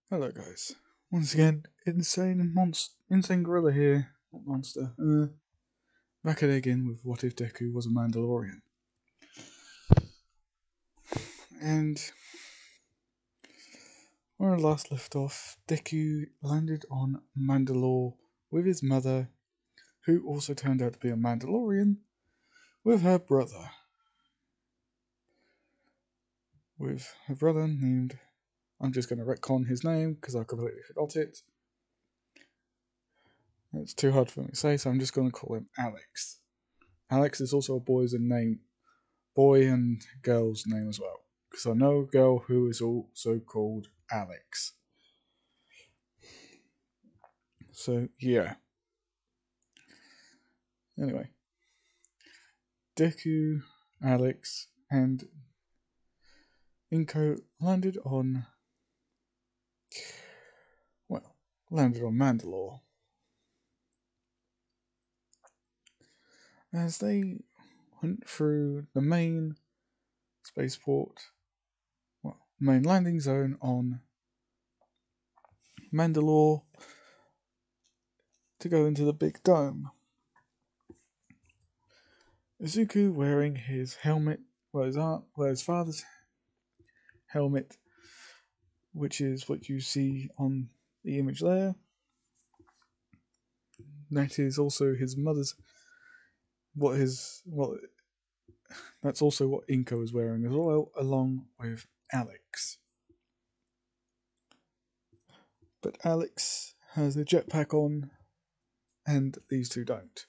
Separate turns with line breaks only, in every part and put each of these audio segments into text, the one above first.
Hello guys. Once again, insane gorilla here, not monster. Back at it again with what if Deku was a Mandalorian. And where I last left off, Deku landed on Mandalore with his mother, who also turned out to be a Mandalorian, with her brother. With her brother named, I'm just going to retcon his name because I completely forgot it. It's too hard for me to say, so I'm just going to call him Alex. Alex is also a boy and girl's name as well. Because I know a girl who is also called Alex. So, yeah. Anyway. Deku, Alex, and Inko landed on Mandalore. As they went through the main spaceport, main landing zone on Mandalore to go into the big dome. Izuku wearing his helmet, his father's helmet, which is what you see on the image there. That is also his mother's. That's also what Inko is wearing as well, along with Alex. But Alex has a jetpack on, and these two don't.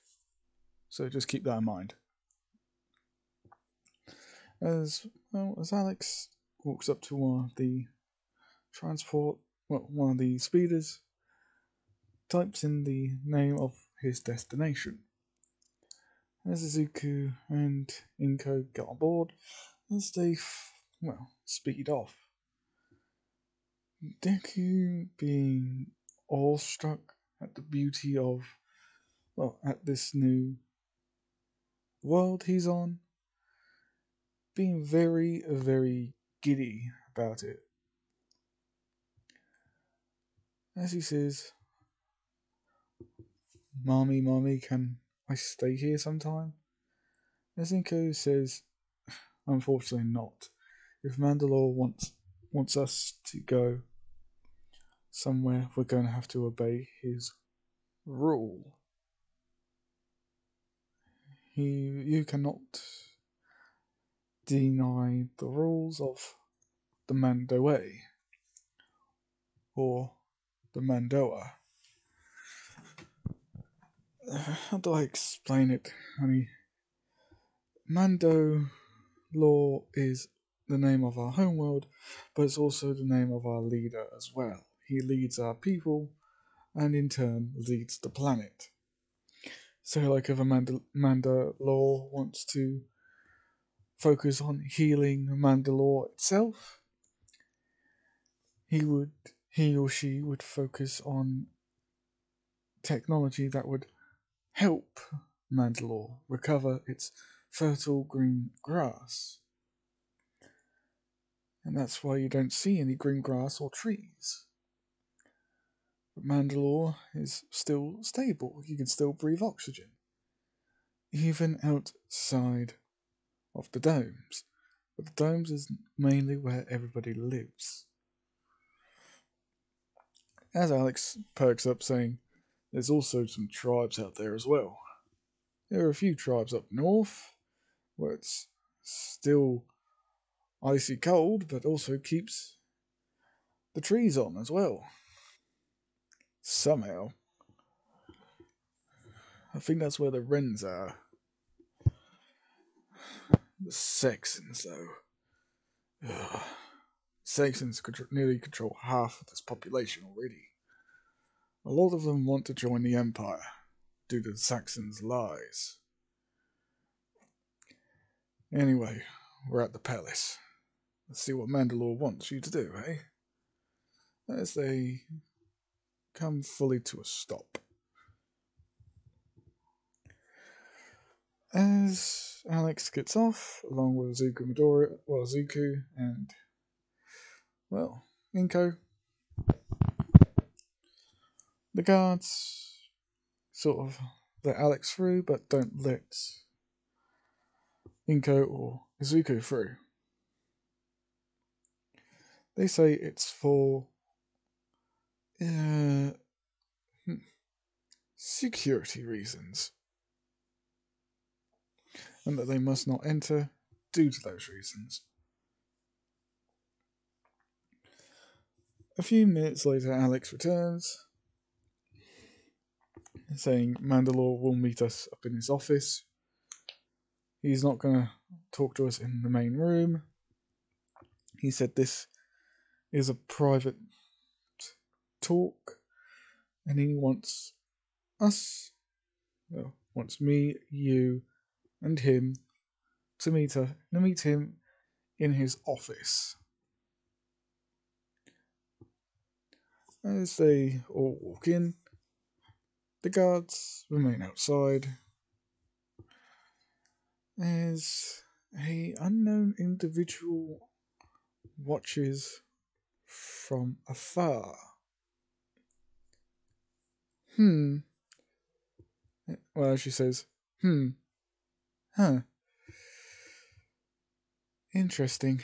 So just keep that in mind. As Alex walks up to one of the one of the speeders, types in the name of his destination. As Izuku and Inko get on board, as they speed off. Deku being awestruck at the beauty of at this new world he's on, being very, very giddy about it. As he says, Mommy, can I stay here sometime? As Inko says, unfortunately not. If Mandalore wants us to go somewhere, we're going to have to obey his rule. You cannot deny the rules of the Mandoe or the Mandoa. How do I explain it? Mando Law is the name of our homeworld, but it's also the name of our leader as well. He leads our people, and in turn leads the planet. So, like if a Mandalore wants to focus on healing Mandalore itself, he or she would focus on technology that would help Mandalore recover its fertile green grass. And that's why you don't see any green grass or trees. But Mandalore is still stable. You can still breathe oxygen, even outside of the domes. But the domes is mainly where everybody lives. As Alex perks up, saying, there's also some tribes out there as well. There are a few tribes up north where it's still icy cold, but also keeps the trees on as well. Somehow. I think that's where the Wrens are. The Saxons, though. Ugh. Saxons nearly control half of this population already. A lot of them want to join the Empire due to the Saxons' lies. Anyway, we're at the palace. Let's see what Mandalore wants you to do, eh? As they come fully to a stop. As Alex gets off, along with Zuku and, Inko, The guards sort of let Alex through, but don't let Inko or Izuku through. They say it's for security reasons, and that they must not enter due to those reasons. A few minutes later, Alex returns, saying Mandalore will meet us up in his office. He's not going to talk to us in the main room. He said this is a private talk, and he wants us, wants me, you, and him to meet him in his office. As they all walk in, the guards remain outside as a unknown individual watches from afar. Well, she says, huh. Interesting.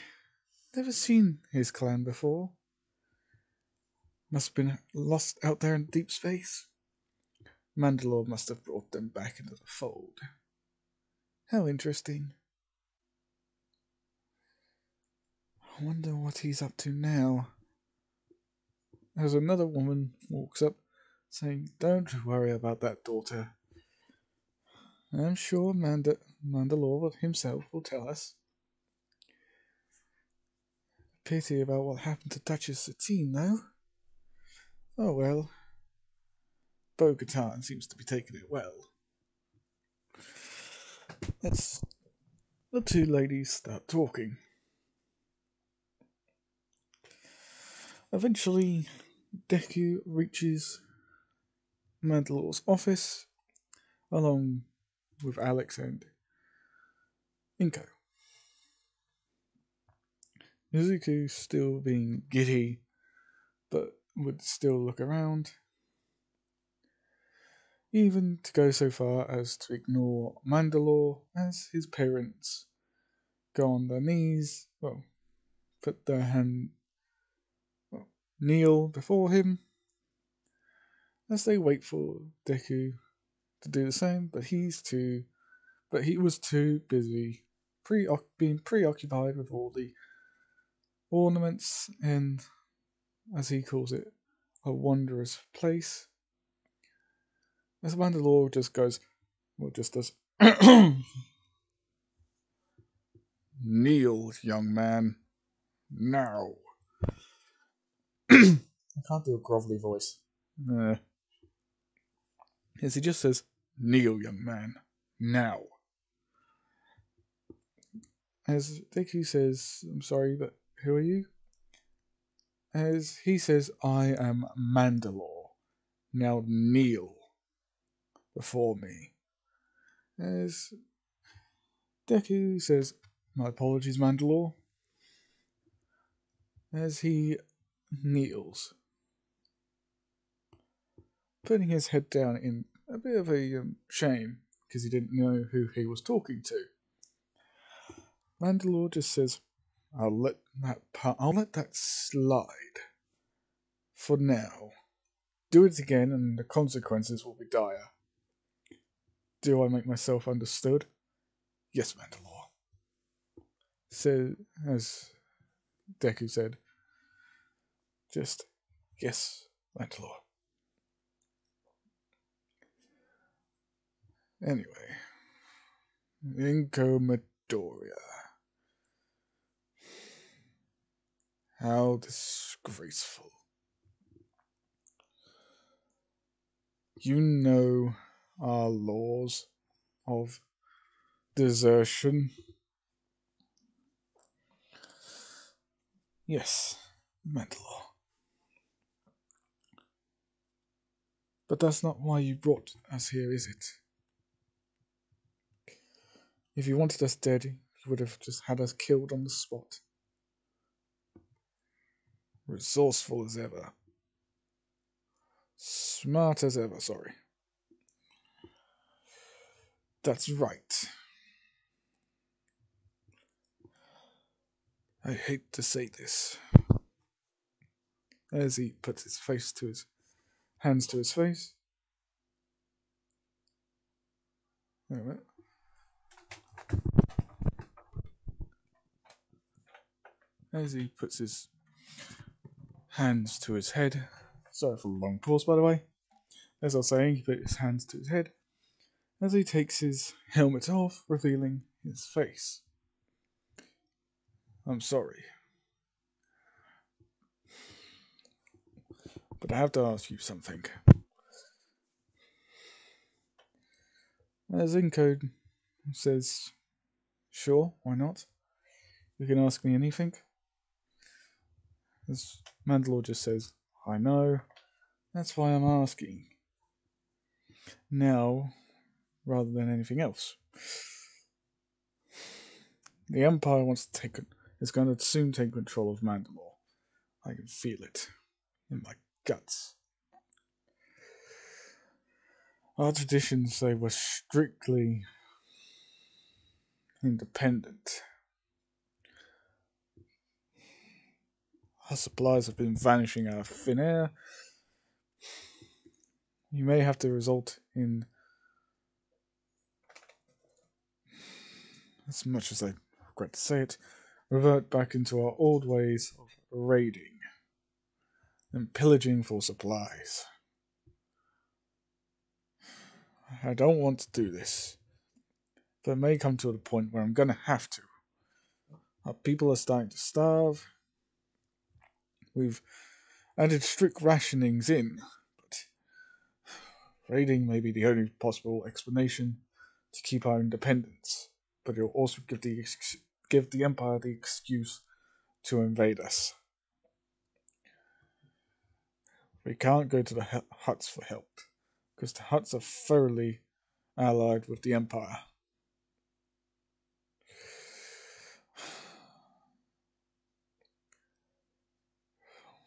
Never seen his clan before. Must have been lost out there in deep space. Mandalore must have brought them back into the fold. How interesting. I wonder what he's up to now. As another woman walks up, saying, "Don't worry about that, daughter. I'm sure Mandalore himself will tell us." Pity about what happened to Duchess Satine, though. Oh well. Bo-Katan seems to be taking it well. The two ladies start talking. Eventually, Deku reaches Mandalore's office, along with Alex and Inko. Mizuku still being giddy, but would still look around, even to go so far as to ignore Mandalore as his parents go on their knees, put their hand, kneel before him, as they wait for Deku to do the same, but he was too busy being preoccupied with all the ornaments and, as he calls it, a wondrous place. As Mandalore just does kneel, young man, now. I can't do a grovelly voice. As he just says, kneel, young man, now. As Deku says, I'm sorry, but who are you? As he says, I am Mandalore. Now kneel before me. As Deku says, my apologies, Mandalore. As he kneels, putting his head down in a bit of a shame because he didn't know who he was talking to. Mandalore just says, I'll let that slide for now. Do it again and the consequences will be dire. Do I make myself understood? Yes, Mandalore. So, as Deku said, just, yes, Mandalore. Anyway, Inko Midoriya. How disgraceful. You know our laws of desertion. Yes, Mandalore. But that's not why you brought us here, is it? If you wanted us dead, you would have just had us killed on the spot. Resourceful as ever. Smart as ever, sorry. That's right. I hate to say this. As he puts his hands to his face. Wait a minute. As he puts his hands to his head. Sorry for the long pause, by the way. As I was saying, he put his hands to his head as he takes his helmet off, revealing his face. I'm sorry, but I have to ask you something. As Encode says, sure, why not? You can ask me anything. As Mandalore just says, I know. That's why I'm asking. Now, rather than anything else. The Empire is going to soon take control of Mandalore. I can feel it in my guts. Our traditions, they were strictly independent. Our supplies have been vanishing out of thin air. You may have to result in, as much as I regret to say it, revert back into our old ways of raiding and pillaging for supplies. I don't want to do this, but it may come to the point where I'm going to have to. Our people are starting to starve. We've added strict rationings in, but raiding may be the only possible explanation to keep our independence. But it'll also give the Empire the excuse to invade us. We can't go to the Hutts for help, because the Hutts are thoroughly allied with the Empire.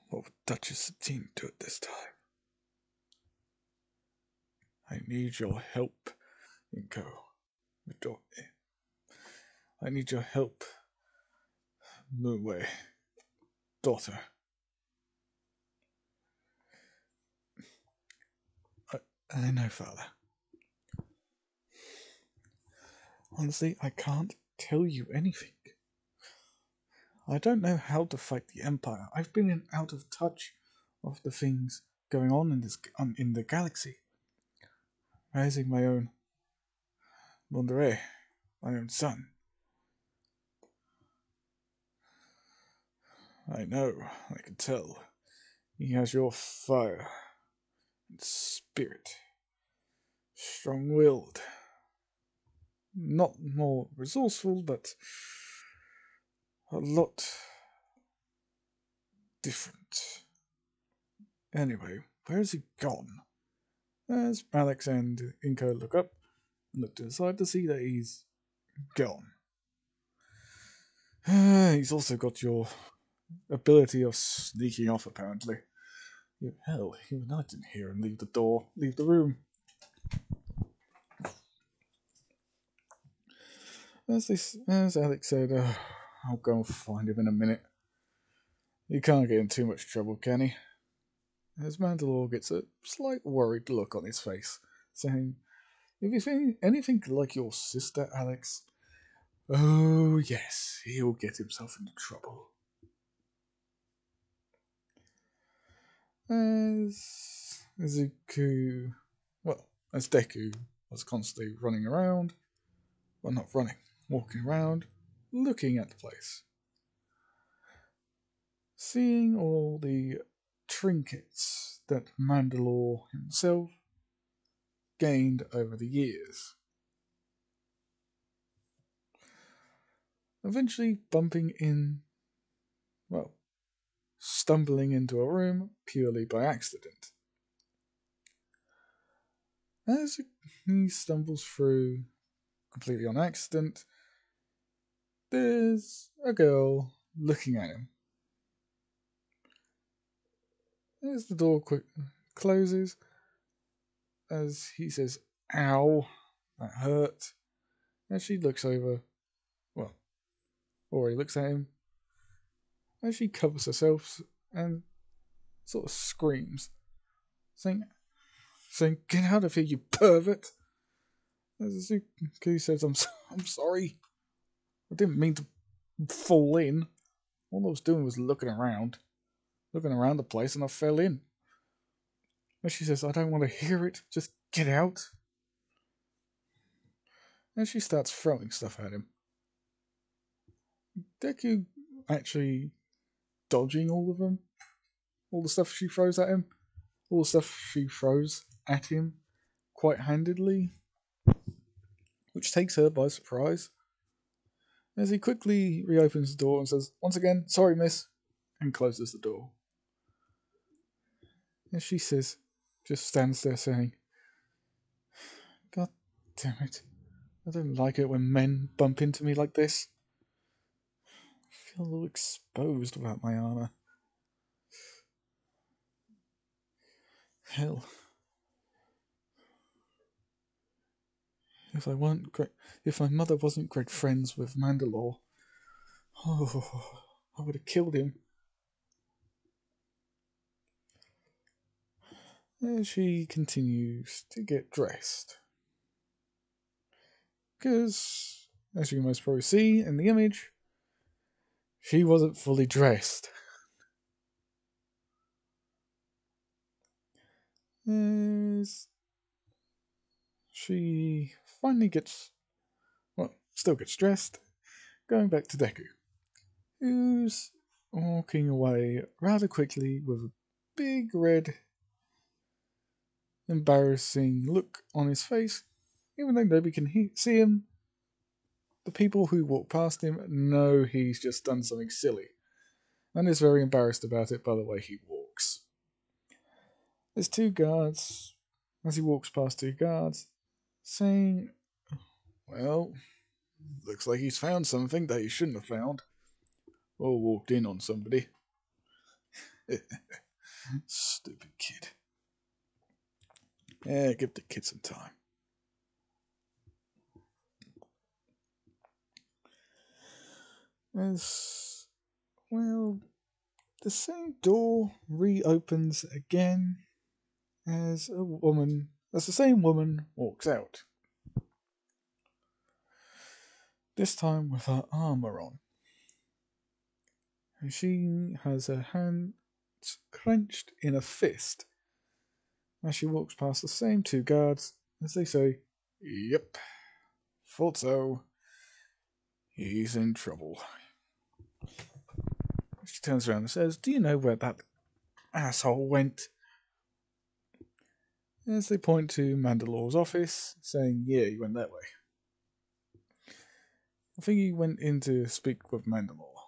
What would Duchess Satine do at this time? I need your help, Inko. I need your help, Moonway, daughter. I know, father. Honestly, I can't tell you anything. I don't know how to fight the Empire. I've been out of touch of the things going on in the galaxy. Raising my own Mondere, my own son. I know, I can tell. He has your fire and spirit. Strong-willed. Not more resourceful, but a lot different. Anyway, where has he gone? As Alex and Inko look up and look to the side to see that he's gone. He's also got your ability of sneaking off, apparently. Hell, even I didn't hear him leave the room. As Alex said, I'll go and find him in a minute. He can't get in too much trouble, can he? As Mandalore gets a slight worried look on his face, saying, if you think anything like your sister, Alex, oh yes, he'll get himself into trouble. As Deku was constantly running around, well, not running, walking around, looking at the place, seeing all the trinkets that Mandalore himself gained over the years. Eventually stumbling into a room purely by accident. As he stumbles through completely on accident, there's a girl looking at him. As the door closes, as he says, "Ow, that hurt." As she looks over, well, or he looks at him, as she covers herself and sort of screams, saying, "Get out of here, you pervert!" As he says, I'm sorry. I didn't mean to fall in. All I was doing was looking around the place, and I fell in." And she says, "I don't want to hear it. Just get out." And she starts throwing stuff at him. Deku actually dodging all of them. All the stuff she throws at him. All the stuff she throws at him quite handedly, which takes her by surprise. As he quickly reopens the door and says, "Once again, sorry, miss," and closes the door. And she says, just stands there saying, "God damn it. I don't like it when men bump into me like this. I feel a little exposed without my armor. Hell, if my mother wasn't great friends with Mandalore, I would have killed him." And she continues to get dressed. Because, as you most probably see in the image, she wasn't fully dressed. As she finally still gets dressed, going back to Deku, who's walking away rather quickly with a big red, embarrassing look on his face. Even though nobody can see him, the people who walk past him know he's just done something silly, and is very embarrassed about it by the way he walks. There's two guards, as he walks past two guards, saying, "Well, looks like he's found something that he shouldn't have found, or walked in on somebody." Stupid kid. Yeah, give the kid some time. As well, the same door reopens again as the same woman walks out. This time with her armor on. And she has her hands clenched in a fist as she walks past the same two guards as they say, "Yep, thought so. He's in trouble." She turns around and says, "Do you know where that asshole went?" As they point to Mandalore's office, saying, "Yeah, he went that way. I think he went in to speak with Mandalore.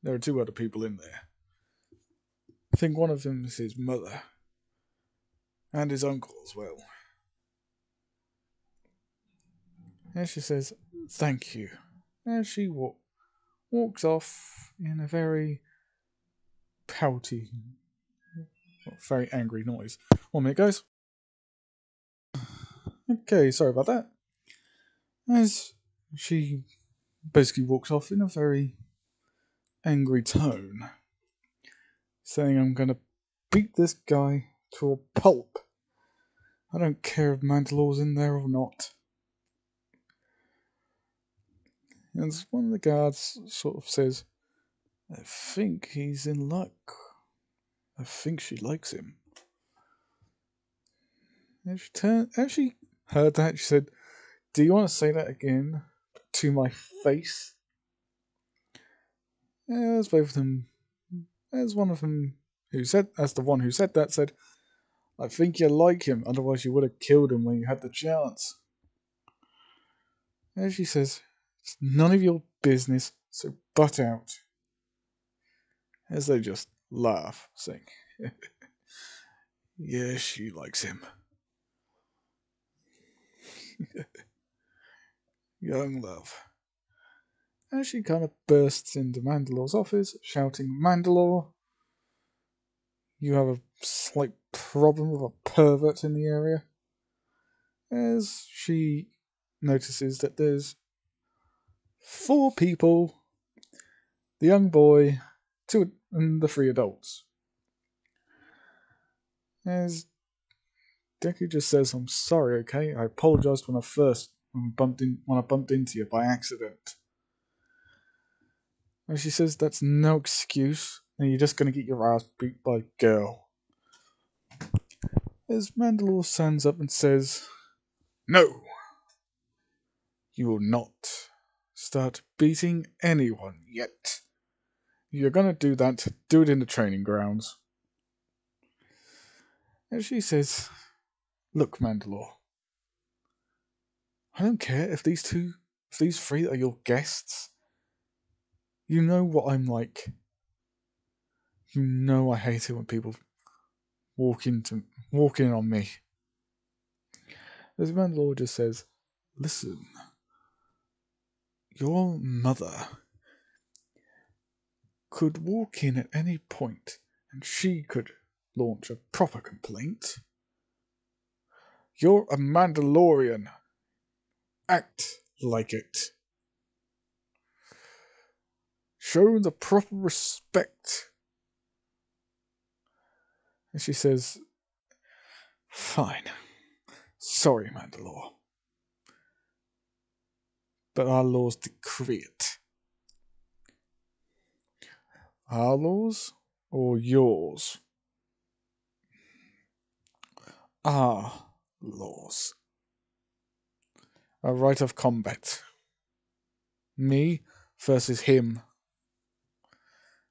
There are two other people in there. I think one of them is his mother, and his uncle as well." And she says, "Thank you." And she walks off in a very pouty, very angry noise. 1 minute, guys. Okay, sorry about that. As she basically walks off in a very angry tone, saying, "I'm going to beat this guy to a pulp. I don't care if Mandalore's in there or not." And one of the guards sort of says, "I think he's in luck. I think she likes him." And she heard that, she said, "Do you want to say that again to my face?" As both of them, as one of them as the one who said that said, "I think you like him, otherwise you would have killed him when you had the chance." As she says, "It's none of your business, so butt out." As they just laugh, saying, "Yeah, she likes him." Young love. As she kind of bursts into Mandalore's office, shouting, "Mandalore, you have a slight problem with a pervert in the area." as she notices that there's 4 people, the young boy, 2 and the 3 adults. As Deku just says, "I'm sorry, okay? I apologized when I bumped into you by accident." And she says that's no excuse, and you're just gonna get your ass beat by a girl. As Mandalore stands up and says, "No, you will not start beating anyone yet. You're gonna do that, do it in the training grounds." And she says, "Look, Mandalore, I don't care if these 3 are your guests. You know what I'm like. You know I hate it when people walk in on me." As Mandalore just says, "Listen, your mother could walk in at any point, and she could launch a proper complaint. You're a Mandalorian. Act like it. Show the proper respect." And she says, "Fine. Sorry, Mandalore. But our laws decree it." "Our laws or yours?" "Our laws. A right of combat. Me versus him."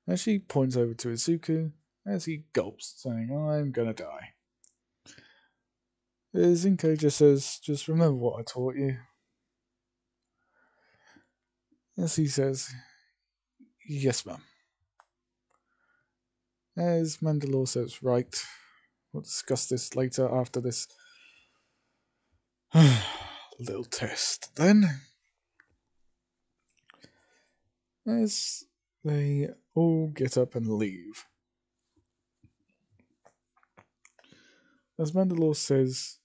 And she points over to Izuku as he gulps, saying, "I'm gonna die." Zinko just says, "Just remember what I taught you." As he says, "Yes, ma'am." As Mandalore says, "Right, we'll discuss this later after this little test." Then, as they all get up and leave, as Mandalore says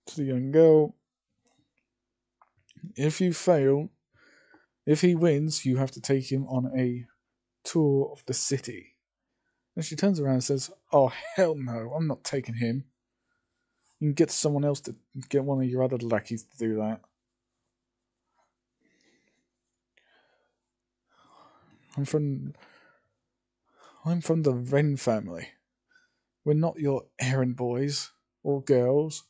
to the young girl, "If you fail, if he wins, you have to take him on a tour of the city." And she turns around and says, "Oh, hell no, I'm not taking him. You can get someone else to get one of your other lackeys to do that. I'm from the Wren family. We're not your errand boys or girls."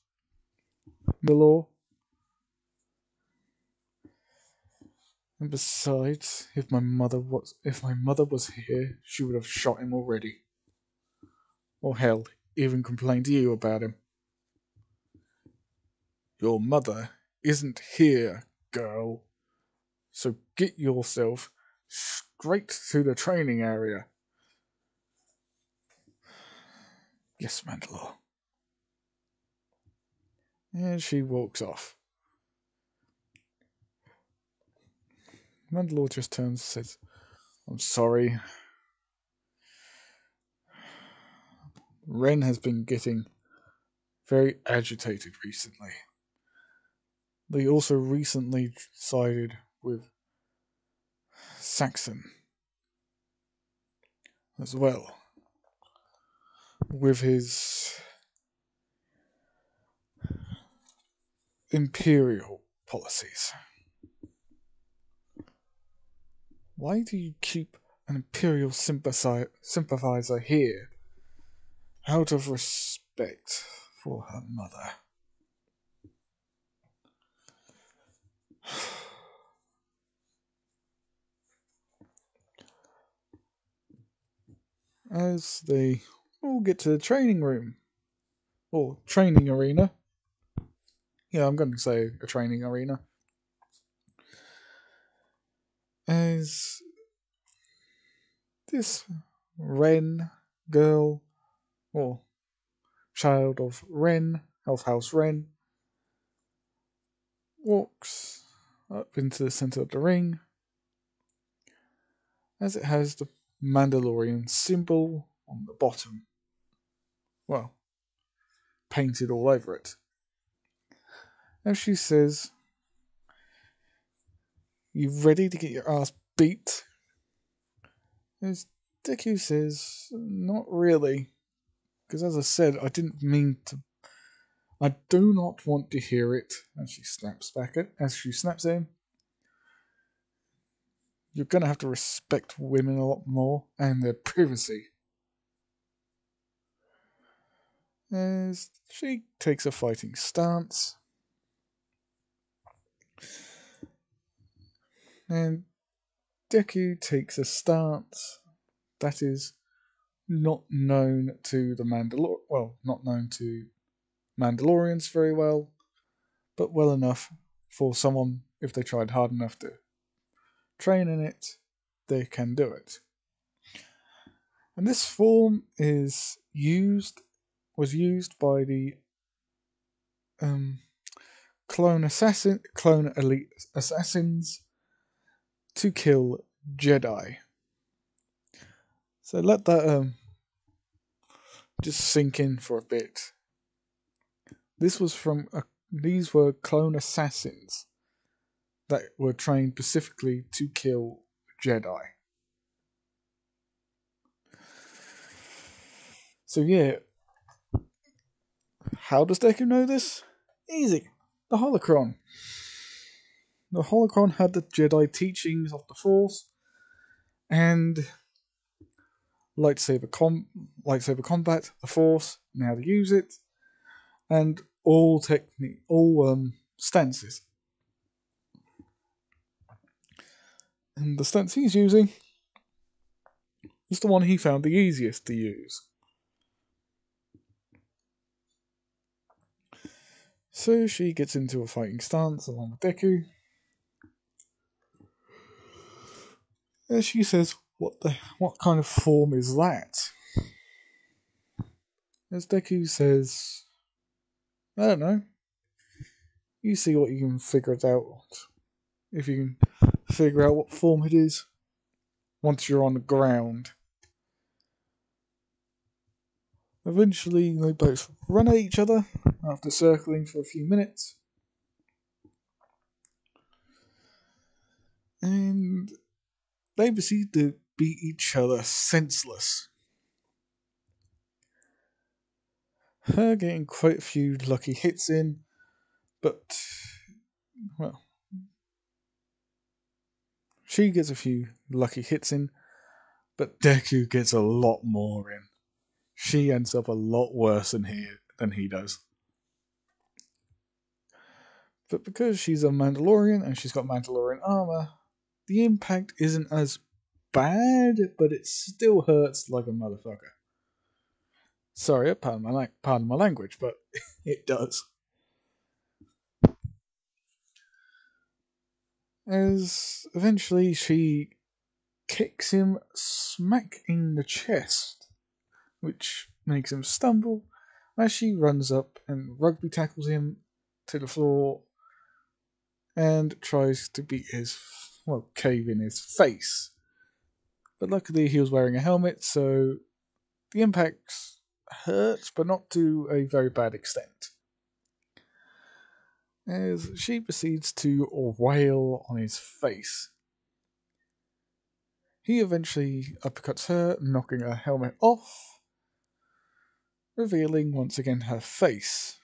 Mandalore. "And besides, if my mother was here, she would have shot him already. Or hell, even complained to you about him." "Your mother isn't here, girl. So get yourself straight to the training area." "Yes, Mandalore." And she walks off. Mandalore just turns and says, "I'm sorry. Ren has been getting very agitated recently. They also recently sided with Saxon as well, with his imperial policies. Why do you keep an imperial sympathizer here out of respect for her mother?" As they all get to the training room, or training arena. Yeah, I'm going to say a training arena. As this Ren girl, or child of Ren, of House Ren, walks up into the center of the ring, as it has the Mandalorian symbol on the bottom. Well, painted all over it. And she says, "You ready to get your ass beat?" As Deku says, "Not really. Because as I said, I didn't mean to. I do not want to hear it." And she snaps back at him. "You're gonna have to respect women a lot more and their privacy." As she takes a fighting stance. And Deku takes a stance that is not known to not known to Mandalorians very well, but well enough for someone, if they tried hard enough to train in it, they can do it. And this form was used by the clone elite assassins to kill Jedi. So let that just sink in for a bit. These were clone assassins that were trained specifically to kill Jedi. So yeah, how does Deku know this? Easy. The holocron. The holocron had the Jedi teachings of the Force and lightsaber combat, the Force, and how to use it, and all stances. And the stance he's using is the one he found the easiest to use. So she gets into a fighting stance along with Deku. And she says, what kind of form is that?" As Deku says, "I don't know. You see what you can figure it out. If you can figure out what form it is once you're on the ground." Eventually, they both run at each other after circling for a few minutes. And they proceed to beat each other senseless. Her getting quite a few lucky hits in, but, well, she gets a few lucky hits in, but Deku gets a lot more in. She ends up a lot worse than he does. But because she's a Mandalorian and she's got Mandalorian armor, the impact isn't as bad, but it still hurts like a motherfucker. Sorry, pardon my language, but it does. As eventually she kicks him smack in the chest, which makes him stumble as she runs up and rugby tackles him to the floor and tries to cave in his face. But luckily he was wearing a helmet, so the impacts hurt, but not to a very bad extent. As she proceeds to wail on his face. He eventually uppercuts her, knocking her helmet off, revealing once again her face.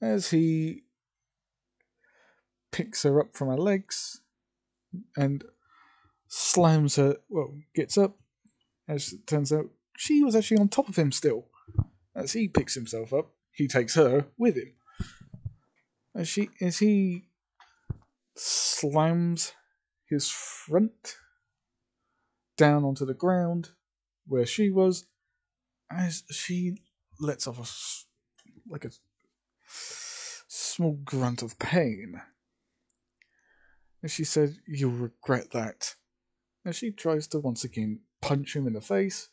As he picks her up from her legs and gets up. As it turns out, she was actually on top of him still. As he picks himself up, he takes her with him. As he slams his front down onto the ground where she was, as she lets off a small grunt of pain. As she said, "You'll regret that." As she tries to once again punch him in the face,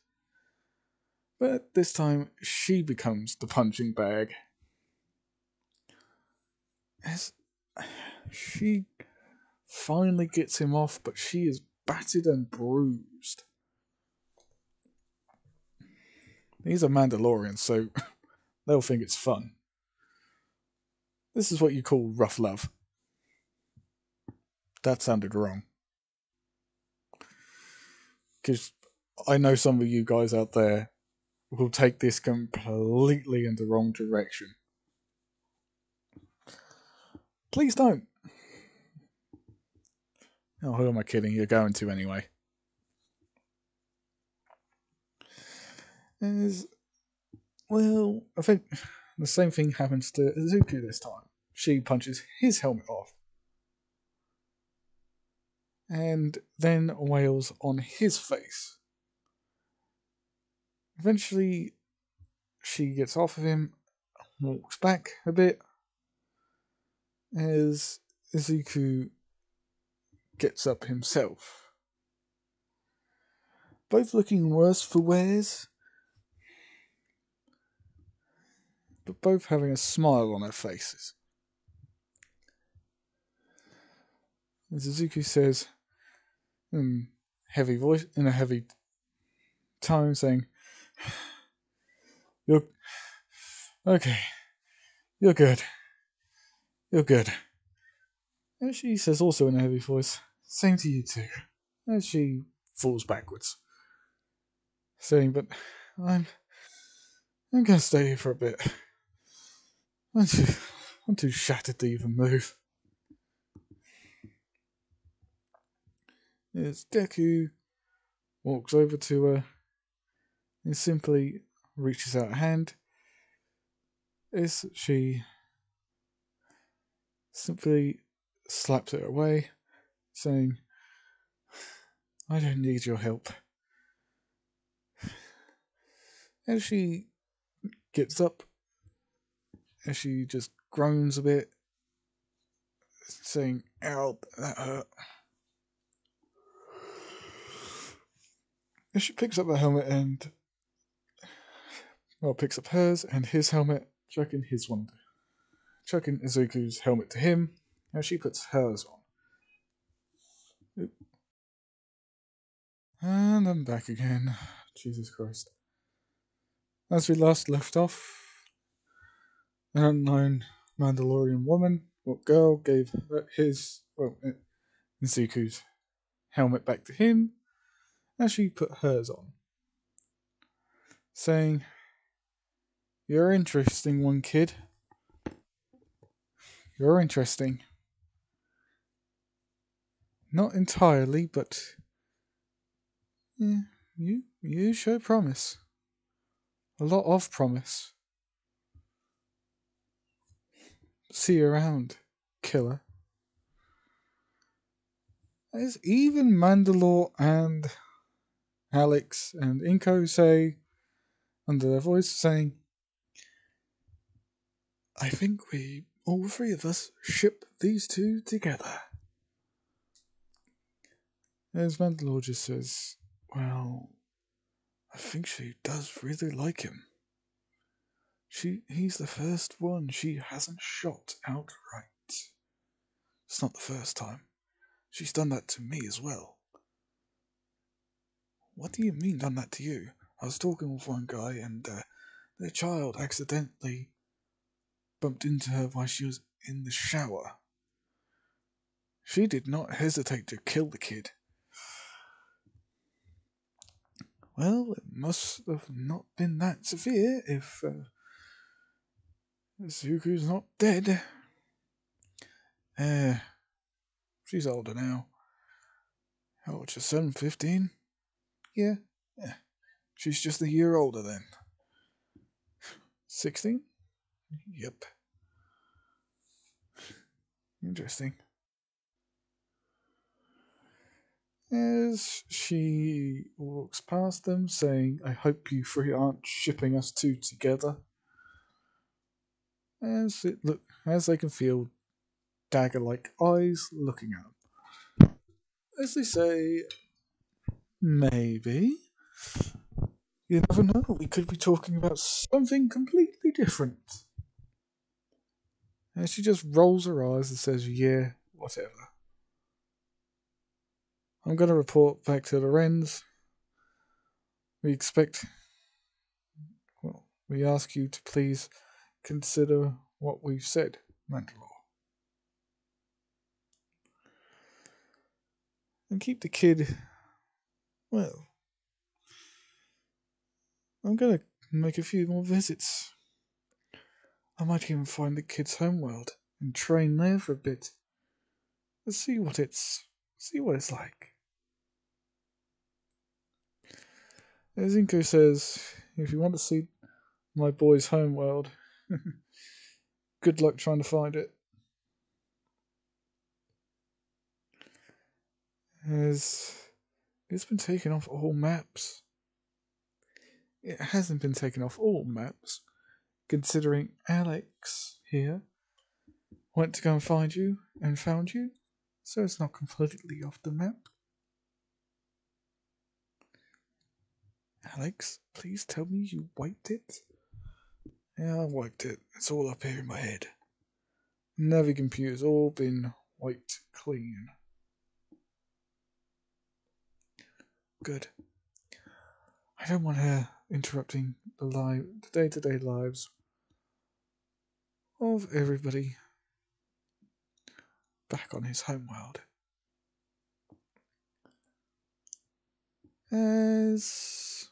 but this time she becomes the punching bag. As she finally gets him off, but she is battered and bruised. He's a Mandalorian, so they'll think it's fun. This is what you call rough love. That sounded wrong. Because I know some of you guys out there will take this completely in the wrong direction. Please don't. Oh, who am I kidding? You're going to anyway. Well, I think the same thing happens to Izuku this time. She punches his helmet off. And then wails on his face. Eventually, she gets off of him, walks back a bit, as Izuku gets up himself. Both looking worse for wears, but both having a smile on their faces. As Izuku says, in heavy voice, in a heavy tone, saying, "You're okay. You're good. You're good." And she says also in a heavy voice, "Same to you too." As she falls backwards, saying, "But I'm gonna stay here for a bit. I'm too shattered to even move." As Deku walks over to her and simply reaches out a hand, as she simply slaps it away, saying, "I don't need your help." As she gets up, as she just groans a bit, saying, "Ow, that hurt." As she picks up her helmet and, well, picks up hers and his helmet, chucking Izuku's helmet to him, as she puts hers on. And I'm back again. Jesus Christ. As we last left off, an unknown Mandalorian woman or girl gave Izuku's helmet back to him, and she put hers on, saying, "You're an interesting one, kid. You're interesting. Not entirely, but yeah, you show promise. A lot of promise. See you around, killer." As even Mandalore and Alex and Inko say, under their voice, saying, "I think we, all three of us, ship these two together." As Mandalore just says, "Well, I think she does really like him. He's the first one she hasn't shot outright. It's not the first time. She's done that to me as well." "What do you mean, done that to you?" "I was talking with one guy and their child accidentally bumped into her while she was in the shower. She did not hesitate to kill the kid." "Well, it must have not been that severe if Zuko's not dead." She's older now." "How old's your son, 15? Yeah. She's just a year older then." 16? Yep. Interesting. As she walks past them, saying, "I hope you three aren't shipping us two together." As they can feel dagger-like eyes looking at them. As they say, "Maybe. You never know, we could be talking about something completely different." And she just rolls her eyes and says, "Yeah, whatever. I'm going to report back to Lorenz. We expect we ask you to please consider what we've said, Mandalore. And keep the kid, well, I'm gonna make a few more visits. I might even find the kid's homeworld and train there for a bit. Let's see what it's like. Zinko says, if you want to see my boy's homeworld, good luck trying to find it. As it's been taken off all maps. It hasn't been taken off all maps, considering Alex here went to go and find you and found you, so it's not completely off the map. Alex, please tell me you wiped it? Yeah, I wiped it. It's all up here in my head. Navi computer's all been wiped clean. Good. I don't want her interrupting the day-to-day lives of everybody back on his homeworld. As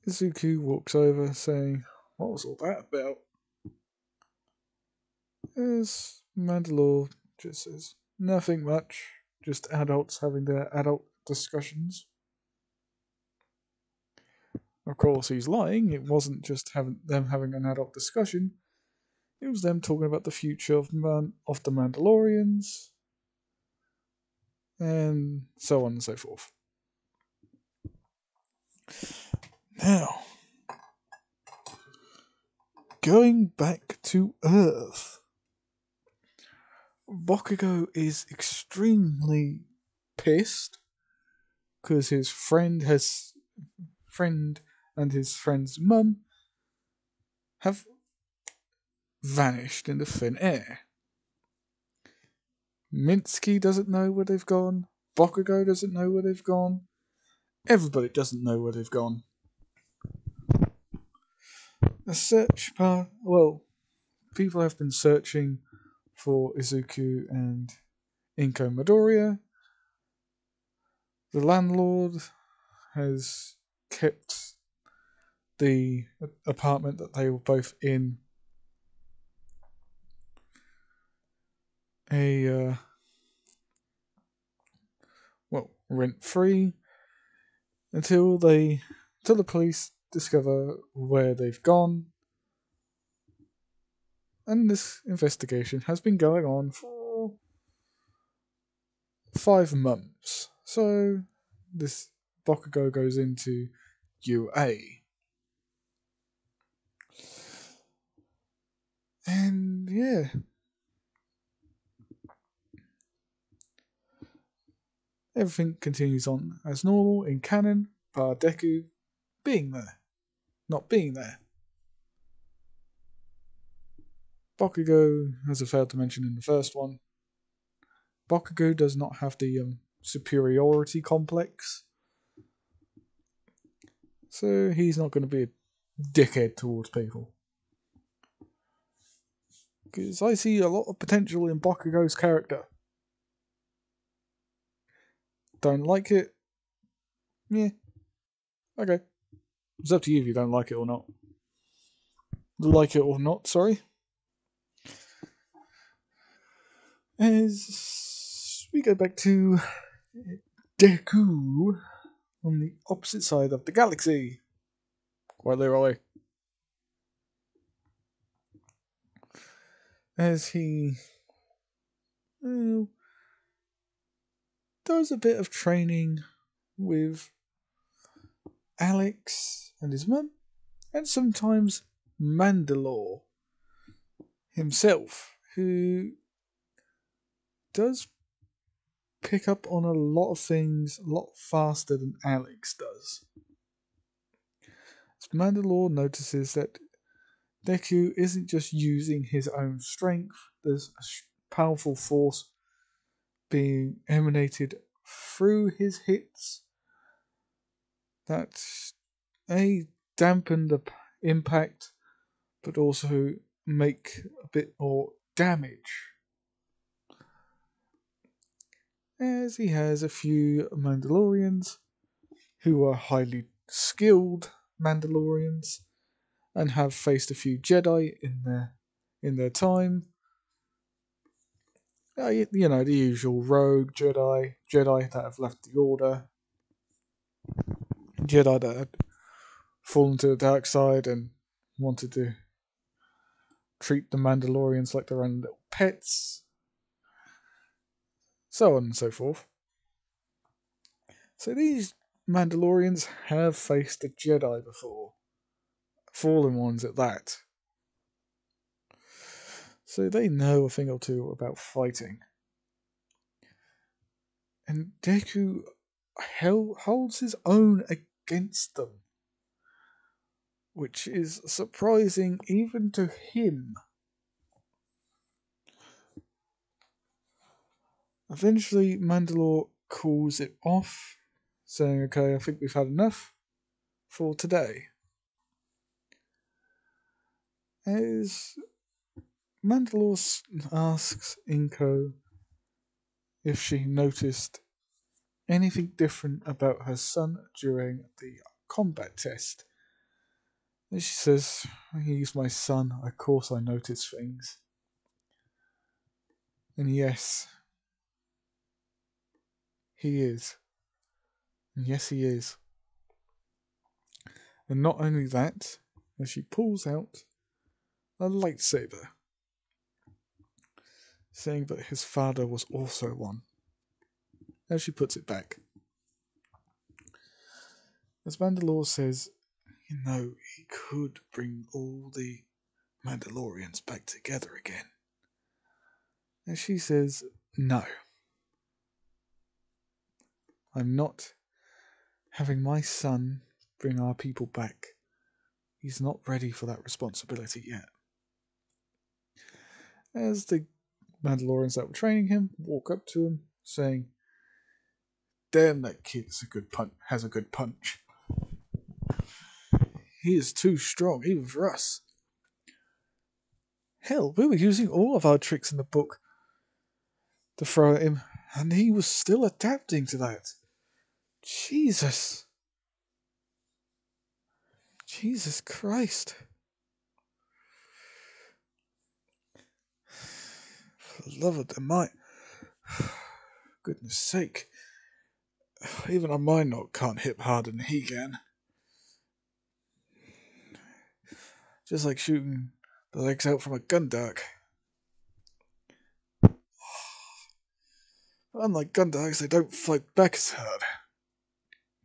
Izuku walks over saying, what was all that about? As Mandalore just says, nothing much, just adults having their adult discussions. Of course, he's lying. It wasn't just them having an adult discussion. It was them talking about the future of the Mandalorians, and so on and so forth. Now, going back to Earth, Bakugo is extremely pissed because his friend and his friend's mum have vanished into thin air. Minsky doesn't know where they've gone. Bakugo doesn't know where they've gone. Everybody doesn't know where they've gone. The search part, well, people have been searching for Izuku and Inko Midoriya. The landlord has kept the apartment that they were both in rent free until the police discover where they've gone. And this investigation has been going on for 5 months. So this Bakugo goes into UA. And yeah. Everything continues on as normal in canon, bar Deku being there. Not being there. Bakugo, as I failed to mention in the first one, Bakugo does not have the superiority complex. So he's not going to be a dickhead towards people. Because I see a lot of potential in Bakugo's character. Don't like it? Yeah. Okay. It's up to you if you don't like it or not. Like it or not, sorry. As we go back to Deku on the opposite side of the galaxy. Quite literally. As he does a bit of training with Alex and his mum, and sometimes Mandalore himself, who does pick up on a lot of things a lot faster than Alex does. As Mandalore notices that Deku isn't just using his own strength, there's a powerful force being emanated through his hits that dampen the impact, but also make a bit more damage. As he has a few Mandalorians who are highly skilled Mandalorians and have faced a few Jedi in their time. You know, the usual rogue Jedi that have left the Order, Jedi that had fallen to the dark side and wanted to treat the Mandalorians like their own little pets, so on and so forth. So these Mandalorians have faced the Jedi before, fallen ones at that. So they know a thing or two about fighting. And Deku holds his own against them, which is surprising even to him. Eventually, Mandalore calls it off, saying, "Okay, I think we've had enough for today." As Mandalore asks Inko if she noticed anything different about her son during the combat test. And she says, "He's my son, of course I notice things." And yes, he is. And yes, he is. And not only that, as she pulls out a lightsaber, saying that his father was also one, as she puts it back. As Mandalore says, you know, he could bring all the Mandalorians back together again. And she says, "No. I'm not having my son bring our people back. He's not ready for that responsibility yet." As the Mandalorians that were training him walk up to him, saying, "Damn, that kid has a good punch. He is too strong, even for us. Hell, we were using all of our tricks in the book to throw at him, and he was still adapting to that. Jesus. Jesus Christ. For the love of the might. Goodness sake. Even a mind knot can't hit harder than he can. Just like shooting the legs out from a gun dark. Unlike gun darks, they don't fight back as hard.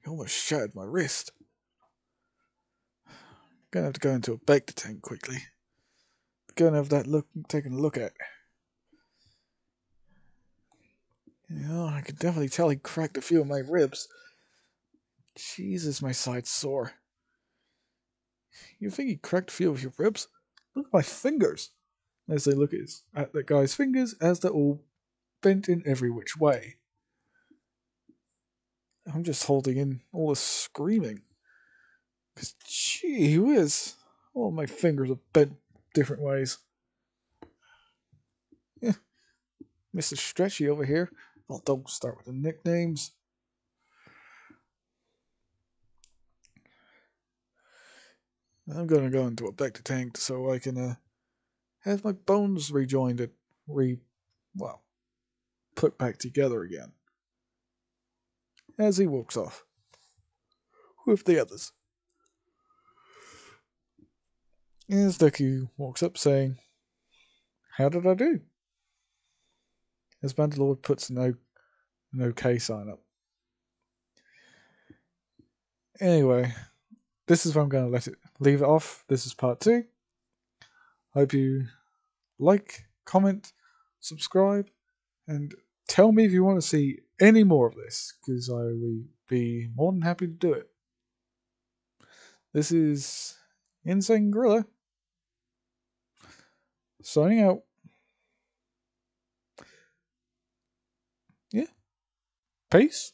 He almost shattered my wrist. Gonna have to go into a Bacta tank quickly. Gonna have that taken a look at. Yeah, I could definitely tell he cracked a few of my ribs. Jesus, my side's sore. You think he cracked a few of your ribs? Look at my fingers. As they look at the guy's fingers, as they're all bent in every which way. I'm just holding in all the screaming. Because, gee whiz, all my fingers are bent different ways. Yeah, Mr. Stretchy over here. Oh, don't start with the nicknames. I'm gonna go into a Bacta tank so I can have my bones rejoined and put back together again. As he walks off with the others. As Deku walks up saying, "How did I do?" As Mandalore puts an OK sign up. Anyway, this is where I'm going to leave it off. This is part 2. Hope you like, comment, subscribe, and tell me if you want to see any more of this, because I will be more than happy to do it. This is Insane Gorilla, signing out. Yeah. Peace.